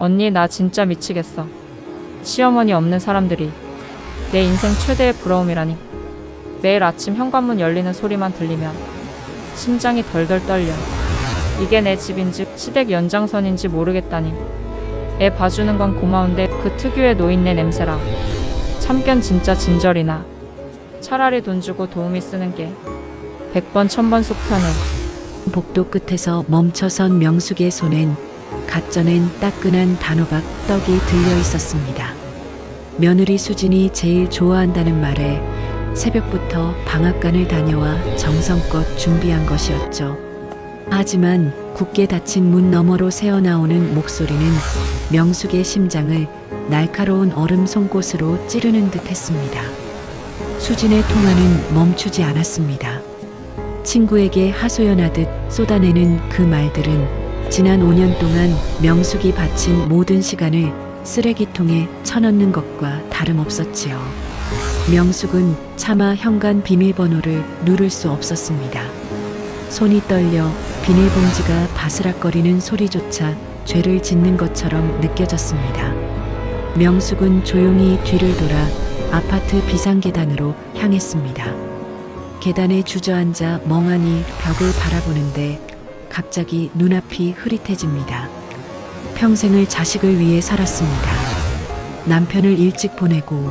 언니 나 진짜 미치겠어. 시어머니 없는 사람들이 내 인생 최대의 부러움이라니. 매일 아침 현관문 열리는 소리만 들리면 심장이 덜덜 떨려. 이게 내 집인지 시댁 연장선인지 모르겠다니. 애 봐주는 건 고마운데 그 특유의 노인네 냄새랑 참견 진짜 진절이나. 차라리 돈 주고 도우미 쓰는 게 100번 1000번 속 편해. 복도 끝에서 멈춰선 명숙의 손엔 갓 쪄낸 따끈한 단호박 떡이 들려 있었습니다. 며느리 수진이 제일 좋아한다는 말에 새벽부터 방앗간을 다녀와 정성껏 준비한 것이었죠. 하지만 굳게 닫힌 문 너머로 새어나오는 목소리는 명숙의 심장을 날카로운 얼음 송곳으로 찌르는 듯 했습니다. 수진의 통화는 멈추지 않았습니다. 친구에게 하소연하듯 쏟아내는 그 말들은 지난 5년 동안 명숙이 바친 모든 시간을 쓰레기통에 쳐넣는 것과 다름없었지요. 명숙은 차마 현관 비밀번호를 누를 수 없었습니다. 손이 떨려 비닐봉지가 바스락거리는 소리조차 죄를 짓는 것처럼 느껴졌습니다. 명숙은 조용히 뒤를 돌아 아파트 비상계단으로 향했습니다. 계단에 주저앉아 멍하니 벽을 바라보는데 갑자기 눈앞이 흐릿해집니다. 평생을 자식을 위해 살았습니다. 남편을 일찍 보내고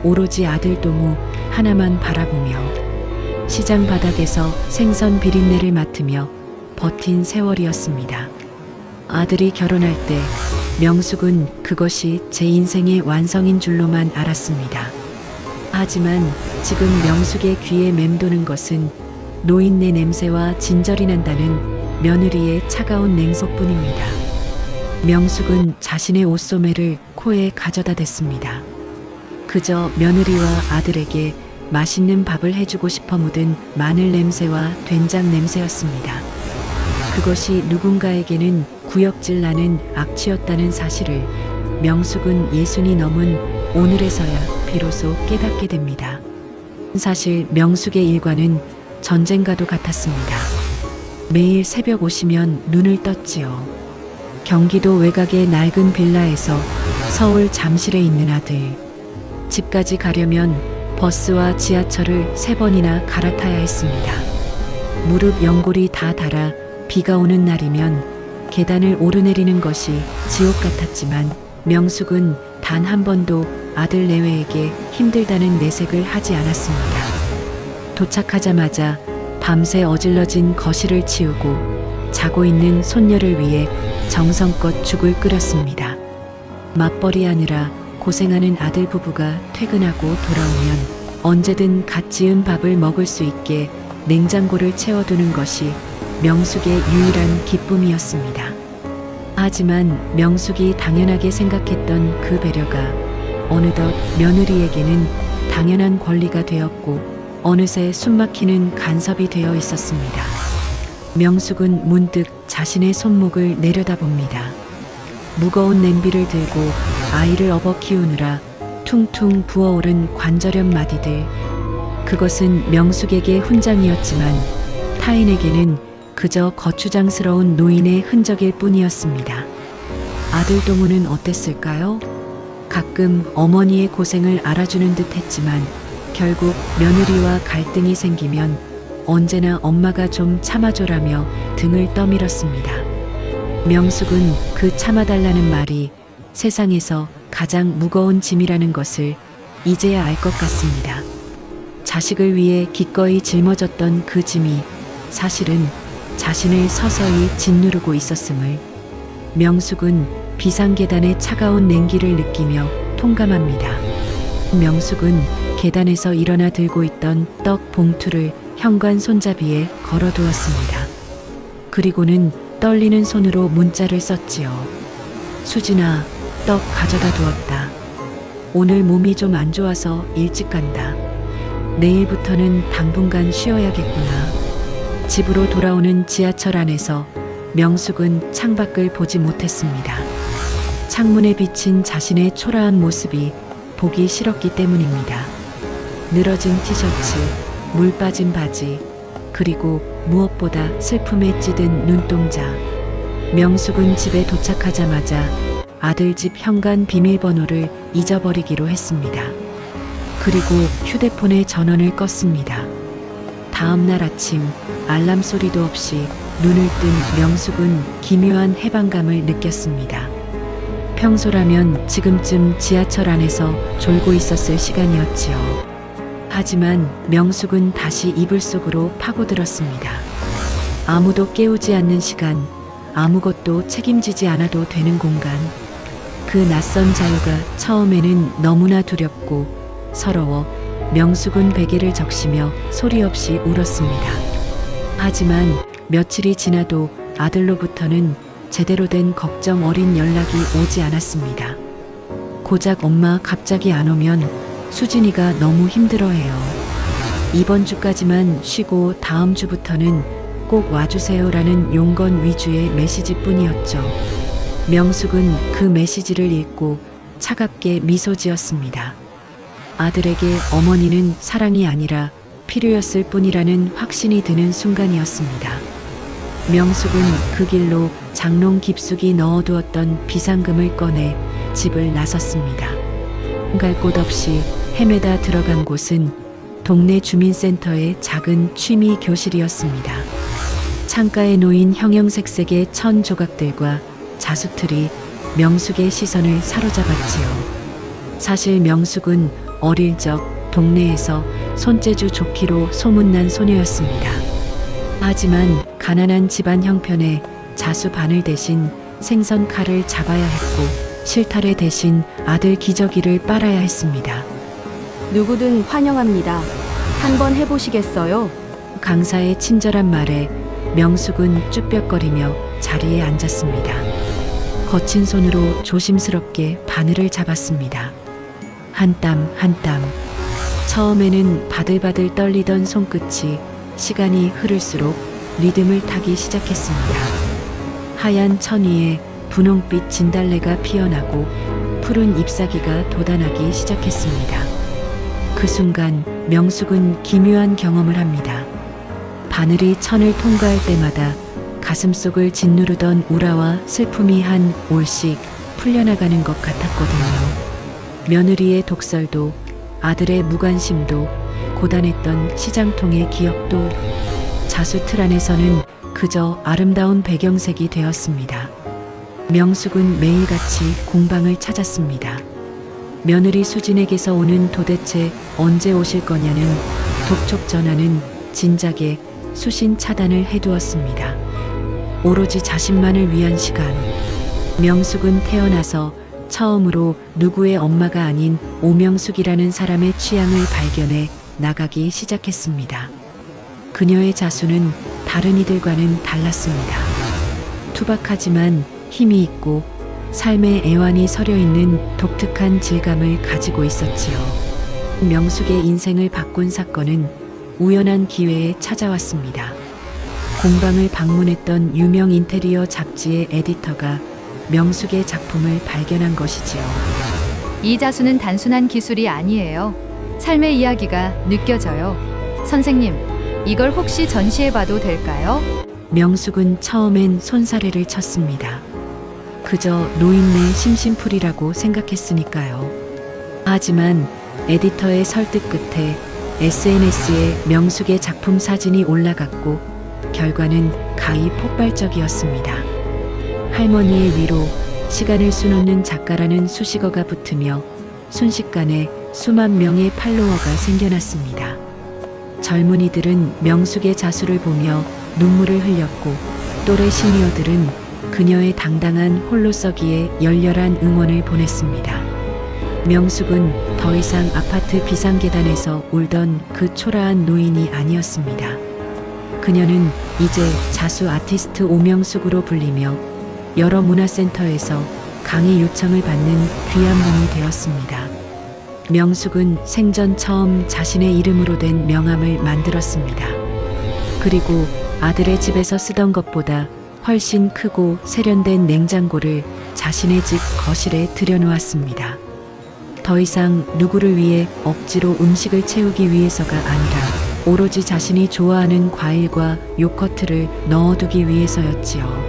오로지 아들 동우 하나만 바라보며 시장 바닥에서 생선 비린내를 맡으며 버틴 세월이었습니다. 아들이 결혼할 때 명숙은 그것이 제 인생의 완성인 줄로만 알았습니다. 하지만 지금 명숙의 귀에 맴도는 것은 노인네 냄새와 진절이 난다는 며느리의 차가운 냉소뿐입니다. 명숙은 자신의 옷소매를 코에 가져다 댔습니다. 그저 며느리와 아들에게 맛있는 밥을 해주고 싶어 묻은 마늘 냄새와 된장 냄새였습니다. 그것이 누군가에게는 구역질 나는 악취였다는 사실을 명숙은 60이 넘은 오늘에서야 비로소 깨닫게 됩니다. 사실 명숙의 일과는 전쟁과도 같았습니다. 매일 새벽 오시면 눈을 떴지요. 경기도 외곽의 낡은 빌라에서 서울 잠실에 있는 아들. 집까지 가려면 버스와 지하철을 3번이나 갈아타야 했습니다. 무릎 연골이 다 닳아 비가 오는 날이면 계단을 오르내리는 것이 지옥 같았지만 명숙은 단 한 번도 아들 내외에게 힘들다는 내색을 하지 않았습니다. 도착하자마자 밤새 어질러진 거실을 치우고 자고 있는 손녀를 위해 정성껏 죽을 끓였습니다. 맞벌이 하느라 고생하는 아들 부부가 퇴근하고 돌아오면 언제든 갓 지은 밥을 먹을 수 있게 냉장고를 채워두는 것이 명숙의 유일한 기쁨이었습니다. 하지만 명숙이 당연하게 생각했던 그 배려가 어느덧 며느리에게는 당연한 권리가 되었고 어느새 숨막히는 간섭이 되어 있었습니다. 명숙은 문득 자신의 손목을 내려다봅니다. 무거운 냄비를 들고 아이를 업어 키우느라 퉁퉁 부어오른 관절염 마디들. 그것은 명숙에게 훈장이었지만 타인에게는 그저 거추장스러운 노인의 흔적일 뿐이었습니다. 아들 동우는 어땠을까요? 가끔 어머니의 고생을 알아주는 듯 했지만 결국 며느리와 갈등이 생기면 언제나 엄마가 좀 참아줘라며 등을 떠밀었습니다. 명숙은 그 참아달라는 말이 세상에서 가장 무거운 짐이라는 것을 이제야 알 것 같습니다. 자식을 위해 기꺼이 짊어졌던 그 짐이 사실은 자신을 서서히 짓누르고 있었음을 명숙은 비상계단의 차가운 냉기를 느끼며 통감합니다. 명숙은 계단에서 일어나 들고 있던 떡 봉투를 현관 손잡이에 걸어두었습니다. 그리고는 떨리는 손으로 문자를 썼지요. 수진아, 떡 가져다 두었다. 오늘 몸이 좀 안 좋아서 일찍 간다. 내일부터는 당분간 쉬어야겠구나. 집으로 돌아오는 지하철 안에서 명숙은 창밖을 보지 못했습니다. 창문에 비친 자신의 초라한 모습이 보기 싫었기 때문입니다. 늘어진 티셔츠, 물 빠진 바지, 그리고 무엇보다 슬픔에 찌든 눈동자. 명숙은 집에 도착하자마자 아들 집 현관 비밀번호를 잊어버리기로 했습니다. 그리고 휴대폰의 전원을 껐습니다. 다음 날 아침 알람 소리도 없이 눈을 뜬 명숙은 기묘한 해방감을 느꼈습니다. 평소라면 지금쯤 지하철 안에서 졸고 있었을 시간이었지요. 하지만 명숙은 다시 이불 속으로 파고들었습니다. 아무도 깨우지 않는 시간, 아무것도 책임지지 않아도 되는 공간. 그 낯선 자유가 처음에는 너무나 두렵고 서러워 명숙은 베개를 적시며 소리 없이 울었습니다. 하지만 며칠이 지나도 아들로부터는 제대로 된 걱정 어린 연락이 오지 않았습니다. 고작 엄마 갑자기 안 오면 수진이가 너무 힘들어해요. 이번 주까지만 쉬고 다음 주부터는 꼭 와주세요라는 용건 위주의 메시지뿐이었죠. 명숙은 그 메시지를 읽고 차갑게 미소 지었습니다. 아들에게 어머니는 사랑이 아니라 필요였을 뿐이라는 확신이 드는 순간이었습니다. 명숙은 그 길로 장롱 깊숙이 넣어두었던 비상금을 꺼내 집을 나섰습니다. 갈 곳 없이 헤매다 들어간 곳은 동네 주민센터의 작은 취미 교실이었습니다. 창가에 놓인 형형색색의 천 조각들과 자수틀이 명숙의 시선을 사로잡았지요. 사실 명숙은 어릴 적 동네에서 손재주 좋기로 소문난 소녀였습니다. 하지만 가난한 집안 형편에 자수 바늘 대신 생선 칼을 잡아야 했고 실타래 대신 아들 기저귀를 빨아야 했습니다. 누구든 환영합니다. 한번 해보시겠어요? 강사의 친절한 말에 명숙은 쭈뼛거리며 자리에 앉았습니다. 거친 손으로 조심스럽게 바늘을 잡았습니다. 한 땀 한 땀. 처음에는 바들바들 떨리던 손끝이 시간이 흐를수록 리듬을 타기 시작했습니다. 하얀 천 위에 분홍빛 진달래가 피어나고 푸른 잎사귀가 돋아나기 시작했습니다. 그 순간 명숙은 기묘한 경험을 합니다. 바늘이 천을 통과할 때마다 가슴속을 짓누르던 우라와 슬픔이 한 올씩 풀려나가는 것 같았거든요. 며느리의 독설도 아들의 무관심도 고단했던 시장통의 기억도 자수틀 안에서는 그저 아름다운 배경색이 되었습니다. 명숙은 매일같이 공방을 찾았습니다. 며느리 수진에게서 오는 도대체 언제 오실 거냐는 독촉 전화는 진작에 수신 차단을 해두었습니다. 오로지 자신만을 위한 시간. 명숙은 태어나서 처음으로 누구의 엄마가 아닌 오명숙이라는 사람의 취향을 발견해 나가기 시작했습니다. 그녀의 자수는 다른 이들과는 달랐습니다. 투박하지만 힘이 있고 삶의 애환이 서려 있는 독특한 질감을 가지고 있었지요. 명숙의 인생을 바꾼 사건은 우연한 기회에 찾아왔습니다. 공방을 방문했던 유명 인테리어 잡지의 에디터가 명숙의 작품을 발견한 것이지요. 이 자수는 단순한 기술이 아니에요. 삶의 이야기가 느껴져요. 선생님, 이걸 혹시 전시해봐도 될까요? 명숙은 처음엔 손사래를 쳤습니다. 그저 노인네 심심풀이라고 생각했으니까요. 하지만 에디터의 설득 끝에 SNS에 명숙의 작품 사진이 올라갔고 결과는 가히 폭발적이었습니다. 할머니의 위로 시간을 수놓는 작가라는 수식어가 붙으며 순식간에 수만 명의 팔로워가 생겨났습니다. 젊은이들은 명숙의 자수를 보며 눈물을 흘렸고 또래 시니어들은 그녀의 당당한 홀로서기에 열렬한 응원을 보냈습니다. 명숙은 더 이상 아파트 비상계단에서 울던 그 초라한 노인이 아니었습니다. 그녀는 이제 자수 아티스트 오명숙으로 불리며 여러 문화센터에서 강의 요청을 받는 귀한 분이 되었습니다. 명숙은 생전 처음 자신의 이름으로 된 명함을 만들었습니다. 그리고 아들의 집에서 쓰던 것보다 훨씬 크고 세련된 냉장고를 자신의 집 거실에 들여놓았습니다. 더 이상 누구를 위해 억지로 음식을 채우기 위해서가 아니라 오로지 자신이 좋아하는 과일과 요커트를 넣어두기 위해서였지요.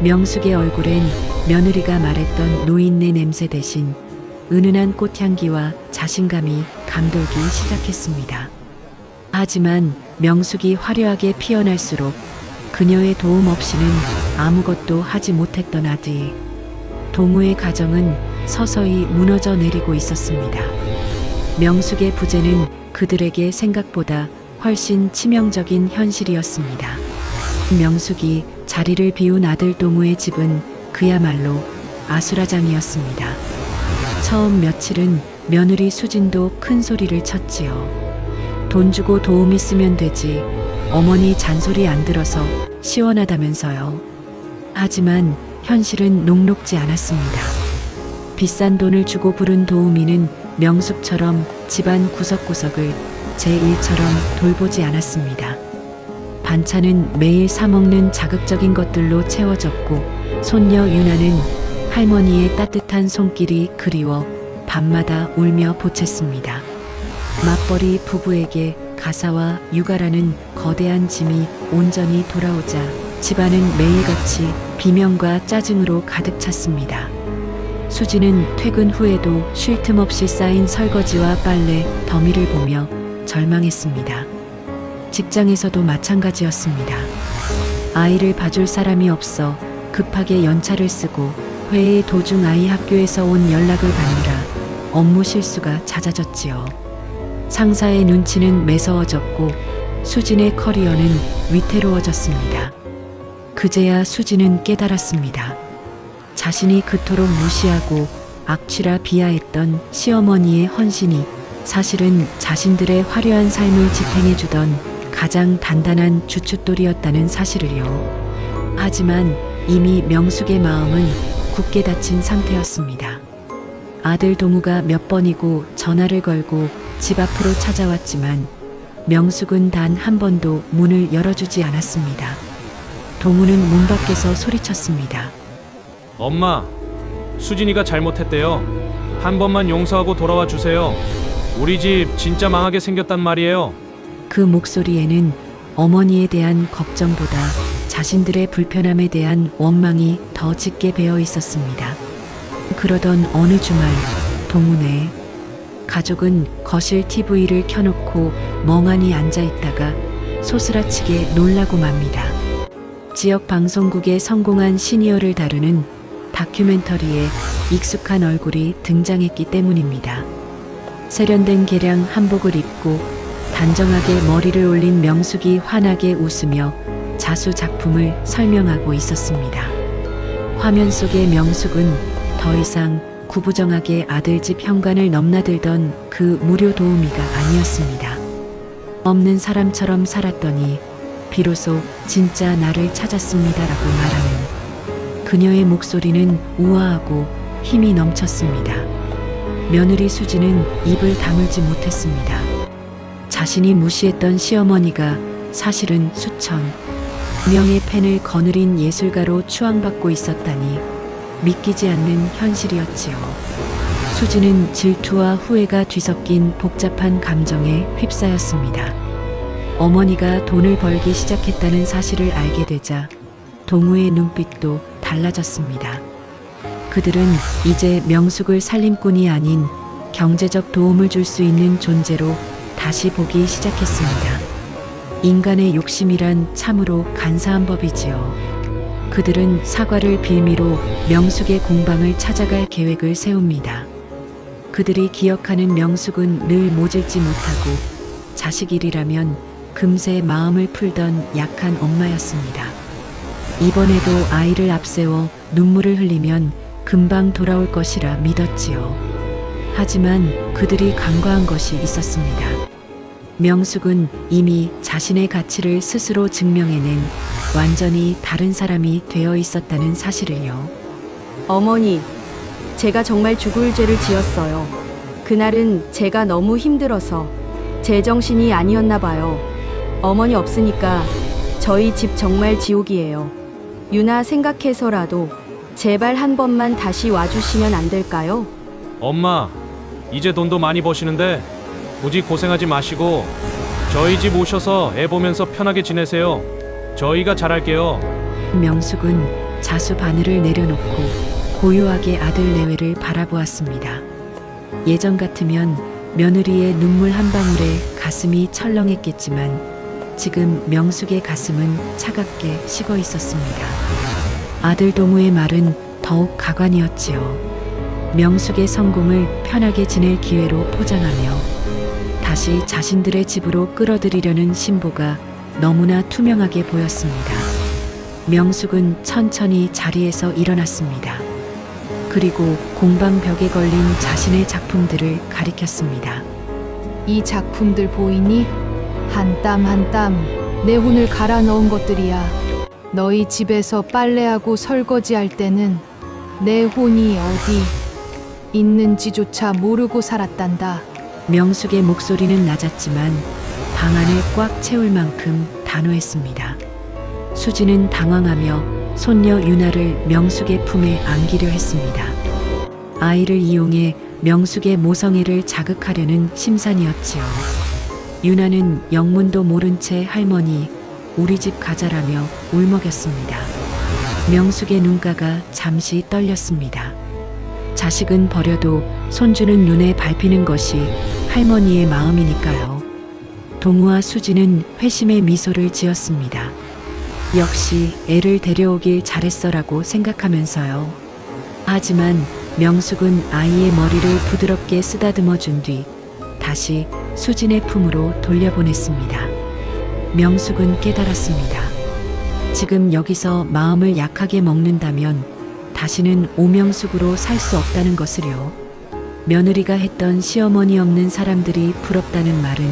명숙의 얼굴엔 며느리가 말했던 노인네 냄새 대신 은은한 꽃향기와 자신감이 감돌기 시작했습니다. 하지만 명숙이 화려하게 피어날수록 그녀의 도움 없이는 아무것도 하지 못했던 아들. 동우의 가정은 서서히 무너져 내리고 있었습니다. 명숙의 부재는 그들에게 생각보다 훨씬 치명적인 현실이었습니다. 명숙이 자리를 비운 아들 동우의 집은 그야말로 아수라장이었습니다. 처음 며칠은 며느리 수진도 큰 소리를 쳤지요. 돈 주고 도우미 쓰면 되지. 어머니 잔소리 안 들어서 시원하다면서요. 하지만 현실은 녹록지 않았습니다. 비싼 돈을 주고 부른 도우미는 명숙처럼 집안 구석구석을 제 일처럼 돌보지 않았습니다. 반찬은 매일 사먹는 자극적인 것들로 채워졌고 손녀 유나는 할머니의 따뜻한 손길이 그리워 밤마다 울며 보챘습니다. 맞벌이 부부에게 가사와 육아라는 거대한 짐이 온전히 돌아오자 집안은 매일같이 비명과 짜증으로 가득 찼습니다. 수지는 퇴근 후에도 쉴 틈 없이 쌓인 설거지와 빨래 더미를 보며 절망했습니다. 직장에서도 마찬가지였습니다. 아이를 봐줄 사람이 없어 급하게 연차를 쓰고 회의 도중 아이 학교에서 온 연락을 받느라 업무 실수가 잦아졌지요. 상사의 눈치는 매서워졌고 수진의 커리어는 위태로워졌습니다. 그제야 수진은 깨달았습니다. 자신이 그토록 무시하고 악취라 비하했던 시어머니의 헌신이 사실은 자신들의 화려한 삶을 지탱해주던 가장 단단한 주춧돌이었다는 사실을요. 하지만 이미 명숙의 마음은 굳게 닫힌 상태였습니다. 아들 동우가 몇 번이고 전화를 걸고 집 앞으로 찾아왔지만 명숙은 단 한 번도 문을 열어주지 않았습니다. 동우는 문 밖에서 소리쳤습니다. 엄마, 수진이가 잘못했대요. 한 번만 용서하고 돌아와 주세요. 우리 집 진짜 망하게 생겼단 말이에요. 그 목소리에는 어머니에 대한 걱정보다 자신들의 불편함에 대한 원망이 더 짙게 배어 있었습니다. 그러던 어느 주말 동우네 가족은 거실 TV를 켜놓고 멍하니 앉아있다가 소스라치게 놀라고 맙니다. 지역 방송국의 성공한 시니어를 다루는 다큐멘터리에 익숙한 얼굴이 등장했기 때문입니다. 세련된 개량 한복을 입고 단정하게 머리를 올린 명숙이 환하게 웃으며 자수 작품을 설명하고 있었습니다. 화면 속의 명숙은 더 이상 구부정하게 아들집 현관을 넘나들던 그 무료 도우미가 아니었습니다. 없는 사람처럼 살았더니 비로소 진짜 나를 찾았습니다라고 말하는 그녀의 목소리는 우아하고 힘이 넘쳤습니다. 며느리 수지는 입을 다물지 못했습니다. 자신이 무시했던 시어머니가 사실은 수천 명의 팬을 거느린 예술가로 추앙받고 있었다니 믿기지 않는 현실이었지요. 수지는 질투와 후회가 뒤섞인 복잡한 감정에 휩싸였습니다. 어머니가 돈을 벌기 시작했다는 사실을 알게 되자 동우의 눈빛도 달라졌습니다. 그들은 이제 명숙을 살림꾼이 아닌 경제적 도움을 줄 수 있는 존재로 다시 보기 시작했습니다. 인간의 욕심이란 참으로 간사한 법이지요. 그들은 사과를 빌미로 명숙의 공방을 찾아갈 계획을 세웁니다. 그들이 기억하는 명숙은 늘 모질지 못하고 자식 일이라면 금세 마음을 풀던 약한 엄마였습니다. 이번에도 아이를 앞세워 눈물을 흘리면 금방 돌아올 것이라 믿었지요. 하지만 그들이 간과한 것이 있었습니다. 명숙은 이미 자신의 가치를 스스로 증명해낸 완전히 다른 사람이 되어 있었다는 사실을요. 어머니, 제가 정말 죽을 죄를 지었어요. 그날은 제가 너무 힘들어서 제정신이 아니었나 봐요. 어머니 없으니까 저희 집 정말 지옥이에요. 유나 생각해서라도 제발 한 번만 다시 와주시면 안 될까요? 엄마, 이제 돈도 많이 버시는데 굳이 고생하지 마시고 저희 집 오셔서 애 보면서 편하게 지내세요. 저희가 잘할게요. 명숙은 자수 바늘을 내려놓고 고요하게 아들 내외를 바라보았습니다. 예전 같으면 며느리의 눈물 한 방울에 가슴이 철렁했겠지만 지금 명숙의 가슴은 차갑게 식어 있었습니다. 아들 동우의 말은 더욱 가관이었지요. 명숙의 성공을 편하게 지낼 기회로 포장하며 다시 자신들의 집으로 끌어들이려는 신보가 너무나 투명하게 보였습니다. 명숙은 천천히 자리에서 일어났습니다. 그리고 공방 벽에 걸린 자신의 작품들을 가리켰습니다. 이 작품들 보이니? 한 땀 한 땀 내 혼을 갈아 넣은 것들이야. 너희 집에서 빨래하고 설거지할 때는 내 혼이 어디 있는지조차 모르고 살았단다. 명숙의 목소리는 낮았지만 방 안을 꽉 채울 만큼 단호했습니다. 수지는 당황하며 손녀 유나를 명숙의 품에 안기려 했습니다. 아이를 이용해 명숙의 모성애를 자극하려는 심산이었지요. 유나는 영문도 모른 채 할머니, 우리 집 가자라며 울먹였습니다. 명숙의 눈가가 잠시 떨렸습니다. 자식은 버려도 손주는 눈에 밟히는 것이 할머니의 마음이니까요. 동우와 수지는 회심의 미소를 지었습니다. 역시 애를 데려오길 잘했어라고 생각하면서요. 하지만 명숙은 아이의 머리를 부드럽게 쓰다듬어 준 뒤 다시 수진의 품으로 돌려보냈습니다. 명숙은 깨달았습니다. 지금 여기서 마음을 약하게 먹는다면 다시는 오명숙으로 살 수 없다는 것을요. 며느리가 했던 시어머니 없는 사람들이 부럽다는 말은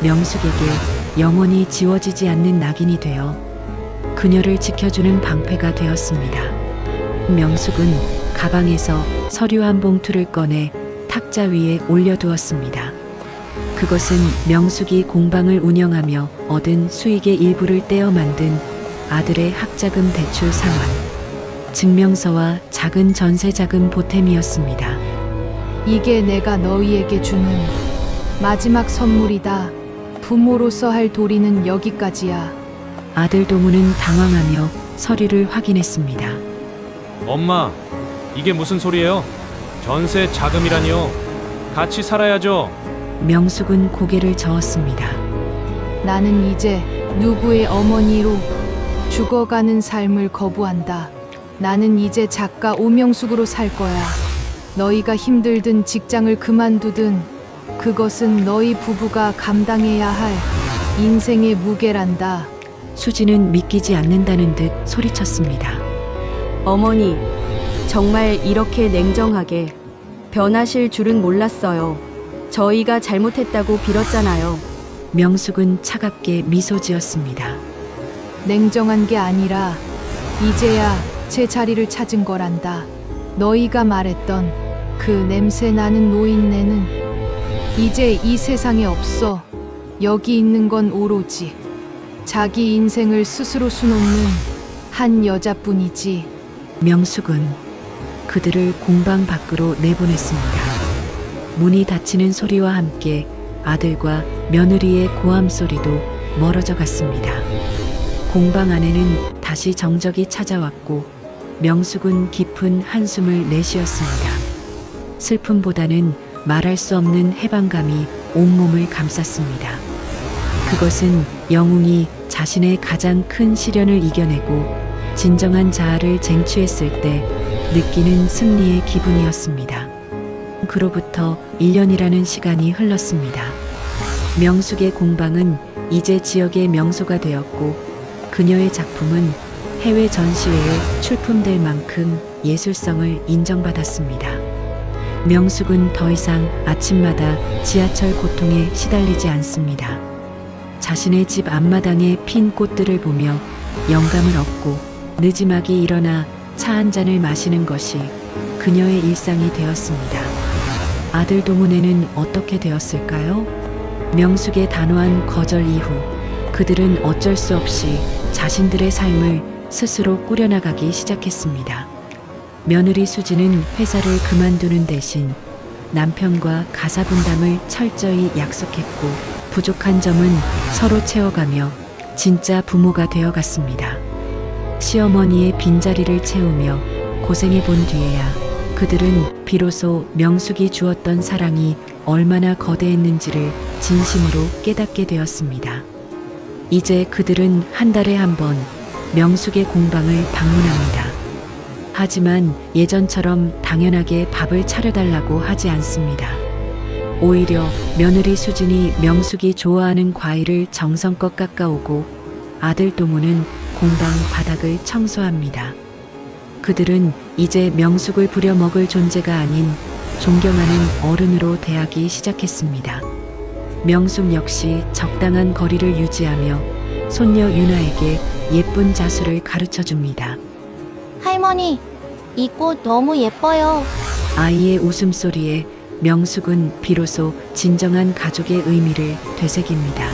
명숙에게 영원히 지워지지 않는 낙인이 되어 그녀를 지켜주는 방패가 되었습니다. 명숙은 가방에서 서류 한 봉투를 꺼내 탁자 위에 올려두었습니다. 그것은 명숙이 공방을 운영하며 얻은 수익의 일부를 떼어 만든 아들의 학자금 대출 상환, 증명서와 작은 전세자금 보탬이었습니다. 이게 내가 너희에게 주는 마지막 선물이다. 부모로서 할 도리는 여기까지야. 아들 동우는 당황하며 서류를 확인했습니다. 엄마, 이게 무슨 소리예요? 전세 자금이라니요. 같이 살아야죠. 명숙은 고개를 저었습니다. 나는 이제 누구의 어머니로 죽어가는 삶을 거부한다. 나는 이제 작가 오명숙으로 살 거야. 너희가 힘들든 직장을 그만두든 그것은 너희 부부가 감당해야 할 인생의 무게란다. 수지는 믿기지 않는다는 듯 소리쳤습니다. 어머니, 정말 이렇게 냉정하게 변하실 줄은 몰랐어요. 저희가 잘못했다고 빌었잖아요. 명숙은 차갑게 미소 지었습니다. 냉정한 게 아니라 이제야 제 자리를 찾은 거란다. 너희가 말했던 그 냄새 나는 노인네는 이제 이 세상에 없어. 여기 있는 건 오로지 자기 인생을 스스로 수놓는 한 여자뿐이지. 명숙은 그들을 공방 밖으로 내보냈습니다. 문이 닫히는 소리와 함께 아들과 며느리의 고함 소리도 멀어져 갔습니다. 공방 안에는 다시 정적이 찾아왔고 명숙은 깊은 한숨을 내쉬었습니다. 슬픔보다는 말할 수 없는 해방감이 온몸을 감쌌습니다. 그것은 영웅이 자신의 가장 큰 시련을 이겨내고 진정한 자아를 쟁취했을 때 느끼는 승리의 기분이었습니다. 그로부터 1년이라는 시간이 흘렀습니다. 명숙의 공방은 이제 지역의 명소가 되었고 그녀의 작품은 해외 전시회에 출품될 만큼 예술성을 인정받았습니다. 명숙은 더 이상 아침마다 지하철 고통에 시달리지 않습니다. 자신의 집 앞마당에 핀 꽃들을 보며 영감을 얻고 느지막이 일어나 차 한 잔을 마시는 것이 그녀의 일상이 되었습니다. 아들 동훈에는 어떻게 되었을까요? 명숙의 단호한 거절 이후 그들은 어쩔 수 없이 자신들의 삶을 스스로 꾸려나가기 시작했습니다. 며느리 수지는 회사를 그만두는 대신 남편과 가사 분담을 철저히 약속했고 부족한 점은 서로 채워가며 진짜 부모가 되어갔습니다. 시어머니의 빈자리를 채우며 고생해 본 뒤에야 그들은 비로소 명숙이 주었던 사랑이 얼마나 거대했는지를 진심으로 깨닫게 되었습니다. 이제 그들은 한 달에 한 번 명숙의 공방을 방문합니다. 하지만 예전처럼 당연하게 밥을 차려달라고 하지 않습니다. 오히려 며느리 수진이 명숙이 좋아하는 과일을 정성껏 깎아오고 아들 도모는 공방 바닥을 청소합니다. 그들은 이제 명숙을 부려먹을 존재가 아닌 존경하는 어른으로 대하기 시작했습니다. 명숙 역시 적당한 거리를 유지하며 손녀 유나에게 예쁜 자수를 가르쳐 줍니다. 할머니, 이 꽃 너무 예뻐요. 아이의 웃음소리에 명숙은 비로소 진정한 가족의 의미를 되새깁니다.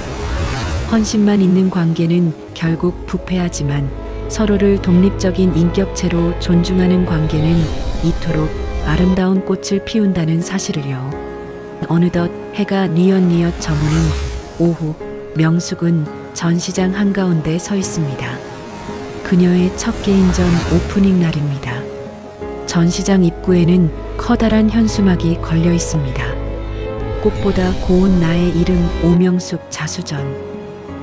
헌신만 있는 관계는 결국 부패하지만 서로를 독립적인 인격체로 존중하는 관계는 이토록 아름다운 꽃을 피운다는 사실을요. 어느덧 해가 뉘엿뉘엿 저무는 오후, 명숙은 전시장 한가운데 서 있습니다. 그녀의 첫 개인전 오프닝 날입니다. 전시장 입구에는 커다란 현수막이 걸려 있습니다. 꽃보다 고운 나의 이름 오명숙 자수전.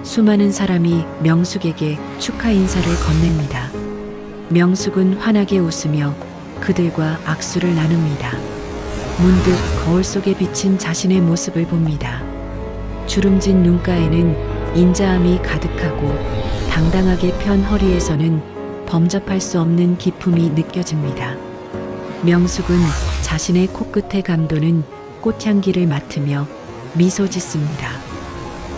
수많은 사람이 명숙에게 축하 인사를 건넵니다. 명숙은 환하게 웃으며 그들과 악수를 나눕니다. 문득 거울 속에 비친 자신의 모습을 봅니다. 주름진 눈가에는 인자함이 가득하고 당당하게 편 허리에서는 범접할 수 없는 기품이 느껴집니다. 명숙은 자신의 코끝에 감도는 꽃향기를 맡으며 미소 짓습니다.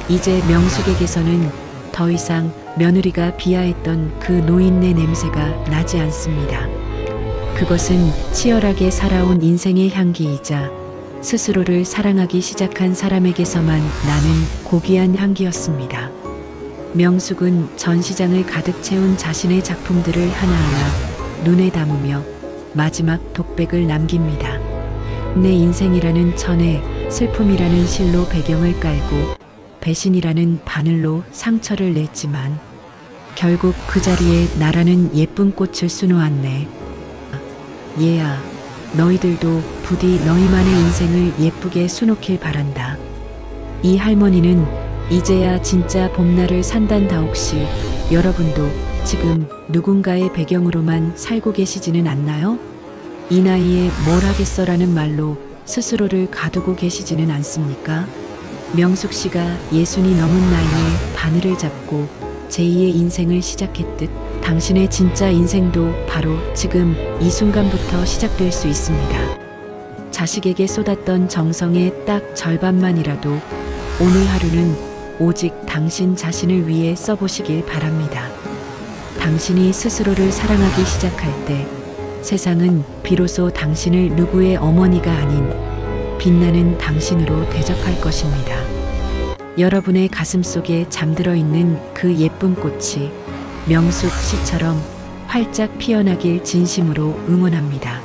이제 명숙에게서는 더 이상 며느리가 비하했던 그 노인네 냄새가 나지 않습니다. 그것은 치열하게 살아온 인생의 향기이자 스스로를 사랑하기 시작한 사람에게서만 나는 고귀한 향기였습니다. 명숙은 전시장을 가득 채운 자신의 작품들을 하나하나 눈에 담으며 마지막 독백을 남깁니다. 내 인생이라는 천에 슬픔이라는 실로 배경을 깔고 배신이라는 바늘로 상처를 냈지만 결국 그 자리에 나라는 예쁜 꽃을 수놓았네. 얘야, 너희들도 부디 너희만의 인생을 예쁘게 수놓길 바란다. 이 할머니는 이제야 진짜 봄날을 산단다. 혹시 여러분도 지금 누군가의 배경으로만 살고 계시지는 않나요? 이 나이에 뭘 하겠어라는 말로 스스로를 가두고 계시지는 않습니까? 명숙 씨가 60이 넘은 나이에 바늘을 잡고 제2의 인생을 시작했듯 당신의 진짜 인생도 바로 지금 이 순간부터 시작될 수 있습니다. 자식에게 쏟았던 정성의 딱 절반만이라도 오늘 하루는 오직 당신 자신을 위해 써보시길 바랍니다. 당신이 스스로를 사랑하기 시작할 때 세상은 비로소 당신을 누구의 어머니가 아닌 빛나는 당신으로 대접할 것입니다. 여러분의 가슴 속에 잠들어 있는 그 예쁜 꽃이 명숙 씨처럼 활짝 피어나길 진심으로 응원합니다.